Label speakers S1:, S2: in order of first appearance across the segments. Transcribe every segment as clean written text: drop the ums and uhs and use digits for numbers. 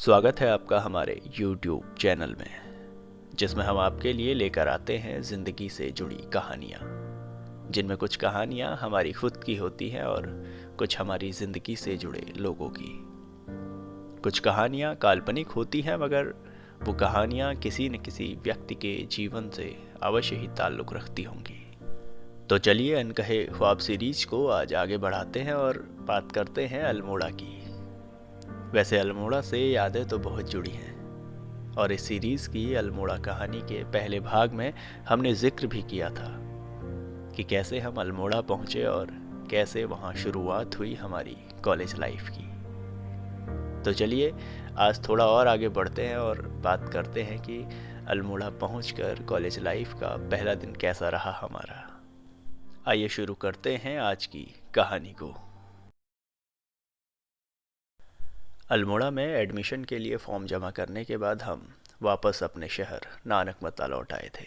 S1: स्वागत है आपका हमारे YouTube चैनल में, जिसमें हम आपके लिए लेकर आते हैं ज़िंदगी से जुड़ी कहानियाँ, जिनमें कुछ कहानियाँ हमारी खुद की होती हैं और कुछ हमारी ज़िंदगी से जुड़े लोगों की। कुछ कहानियाँ काल्पनिक होती हैं, मगर वो कहानियाँ किसी न किसी व्यक्ति के जीवन से अवश्य ही ताल्लुक़ रखती होंगी। तो चलिए अनकहे ख्वाब सीरीज को आज आगे बढ़ाते हैं और बात करते हैं अल्मोड़ा की। वैसे अल्मोड़ा से यादें तो बहुत जुड़ी हैं और इस सीरीज़ की अल्मोड़ा कहानी के पहले भाग में हमने जिक्र भी किया था कि कैसे हम अल्मोड़ा पहुँचे और कैसे वहाँ शुरुआत हुई हमारी कॉलेज लाइफ की। तो चलिए आज थोड़ा और आगे बढ़ते हैं और बात करते हैं कि अल्मोड़ा पहुँचकर कॉलेज लाइफ का पहला दिन कैसा रहा हमारा। आइए शुरू करते हैं आज की कहानी को। अल्मोड़ा में एडमिशन के लिए फॉर्म जमा करने के बाद हम वापस अपने शहर नानकमता लौट आए थे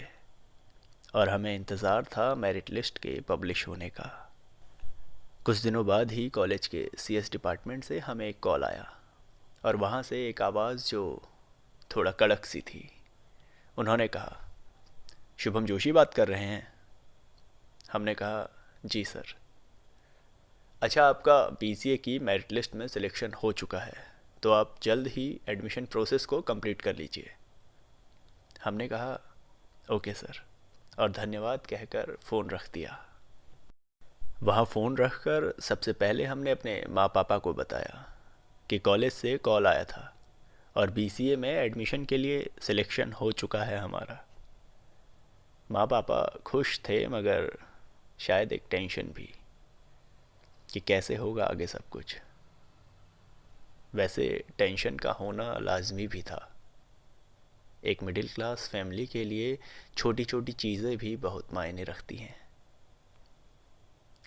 S1: और हमें इंतज़ार था मेरिट लिस्ट के पब्लिश होने का। कुछ दिनों बाद ही कॉलेज के CS डिपार्टमेंट से हमें एक कॉल आया और वहाँ से एक आवाज़ जो थोड़ा कड़क सी थी। उन्होंने कहा, शुभम जोशी बात कर रहे हैं? हमने कहा, जी सर। अच्छा, आपका BCA की मेरिट लिस्ट में सिलेक्शन हो चुका है, तो आप जल्द ही एडमिशन प्रोसेस को कंप्लीट कर लीजिए। हमने कहा, ओके सर, और धन्यवाद कहकर फ़ोन रख दिया। वहाँ फ़ोन रखकर सबसे पहले हमने अपने माँ पापा को बताया कि कॉलेज से कॉल आया था और BCA में एडमिशन के लिए सिलेक्शन हो चुका है हमारा। माँ पापा खुश थे, मगर शायद एक टेंशन भी कि कैसे होगा आगे सब कुछ। वैसे टेंशन का होना लाजमी भी था। एक मिडिल क्लास फैमिली के लिए छोटी छोटी चीज़ें भी बहुत मायने रखती हैं।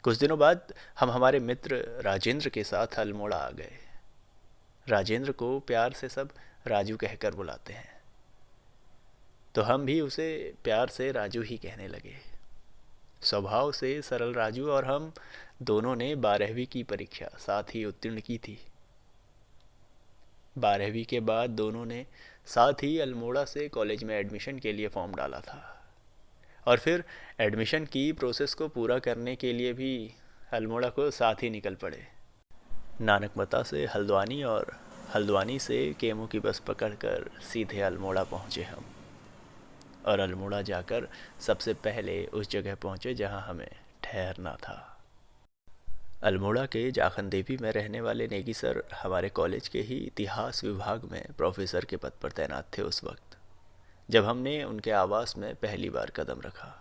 S1: कुछ दिनों बाद हम हमारे मित्र राजेंद्र के साथ अल्मोड़ा आ गए। राजेंद्र को प्यार से सब राजू कहकर बुलाते हैं, तो हम भी उसे प्यार से राजू ही कहने लगे। स्वभाव से सरल राजू और हम दोनों ने 12वीं की परीक्षा साथ ही उत्तीर्ण की थी। 12वीं के बाद दोनों ने साथ ही अल्मोड़ा से कॉलेज में एडमिशन के लिए फॉर्म डाला था और फिर एडमिशन की प्रोसेस को पूरा करने के लिए भी अल्मोड़ा को साथ ही निकल पड़े। नानकमता से हल्द्वानी और हल्द्वानी से केमू की बस पकड़कर सीधे अल्मोड़ा पहुँचे हम, और अल्मोड़ा जाकर सबसे पहले उस जगह पहुँचे जहाँ हमें ठहरना था। अल्मोड़ा के जाखन देवी में रहने वाले नेगी सर हमारे कॉलेज के ही इतिहास विभाग में प्रोफेसर के पद पर तैनात थे उस वक्त, जब हमने उनके आवास में पहली बार कदम रखा।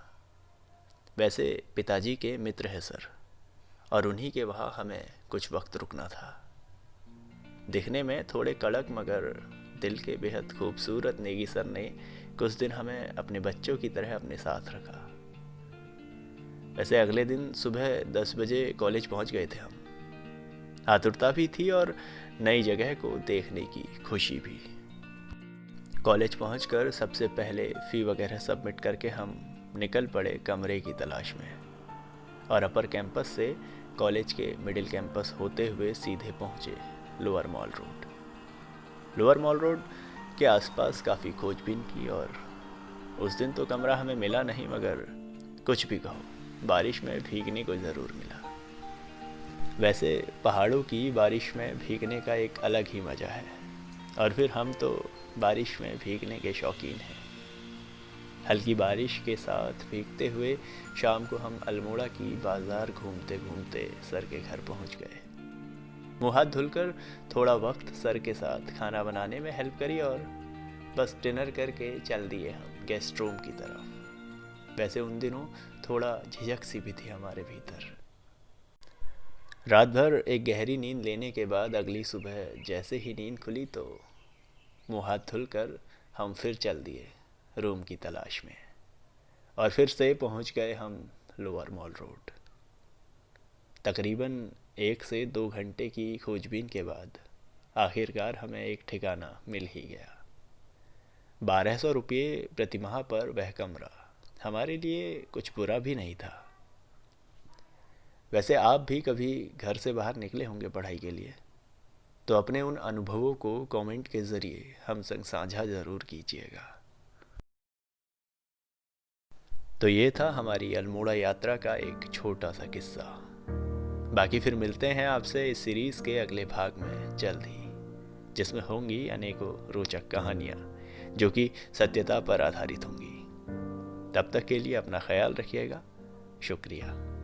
S1: वैसे पिताजी के मित्र हैं सर, और उन्हीं के वहाँ हमें कुछ वक्त रुकना था। दिखने में थोड़े कड़क मगर दिल के बेहद खूबसूरत नेगी सर ने कुछ दिन हमें अपने बच्चों की तरह अपने साथ रखा। वैसे अगले दिन सुबह 10 बजे कॉलेज पहुंच गए थे हम। आतुरता भी थी और नई जगह को देखने की खुशी भी। कॉलेज पहुंचकर सबसे पहले फ़ी वगैरह सबमिट करके हम निकल पड़े कमरे की तलाश में, और अपर कैंपस से कॉलेज के मिडिल कैंपस होते हुए सीधे पहुंचे lower mall road. Lower mall road के आसपास काफ़ी खोजबीन की और उस दिन तो कमरा हमें मिला नहीं, मगर कुछ भी कहो, बारिश में भीगने को ज़रूर मिला। वैसे पहाड़ों की बारिश में भीगने का एक अलग ही मज़ा है, और फिर हम तो बारिश में भीगने के शौकीन हैं। हल्की बारिश के साथ भीगते हुए शाम को हम अल्मोड़ा की बाज़ार घूमते घूमते सर के घर पहुंच गए। मुँह हाथ धुलकर थोड़ा वक्त सर के साथ खाना बनाने में हेल्प करी और बस डिनर करके चल दिए हम गेस्ट रूम की तरफ। वैसे उन दिनों थोड़ा झिझक सी भी थी हमारे भीतर। रात भर एक गहरी नींद लेने के बाद अगली सुबह जैसे ही नींद खुली तो मुँह हाथ धुलकर हम फिर चल दिए रूम की तलाश में, और फिर से पहुंच गए हम लोअर मॉल रोड। तकरीबन 1 से 2 घंटे की खोजबीन के बाद आखिरकार हमें एक ठिकाना मिल ही गया। 1200 रुपये प्रतिमाह पर वह कमरा हमारे लिए कुछ बुरा भी नहीं था। वैसे आप भी कभी घर से बाहर निकले होंगे पढ़ाई के लिए, तो अपने उन अनुभवों को कमेंट के ज़रिए हम संग साझा ज़रूर कीजिएगा। तो ये था हमारी अल्मोड़ा यात्रा का एक छोटा सा किस्सा। बाकी फिर मिलते हैं आपसे इस सीरीज़ के अगले भाग में जल्द ही, जिसमें होंगी अनेकों रोचक कहानियाँ जो कि सत्यता पर आधारित होंगी। तब तक के लिए अपना ख्याल रखिएगा। शुक्रिया।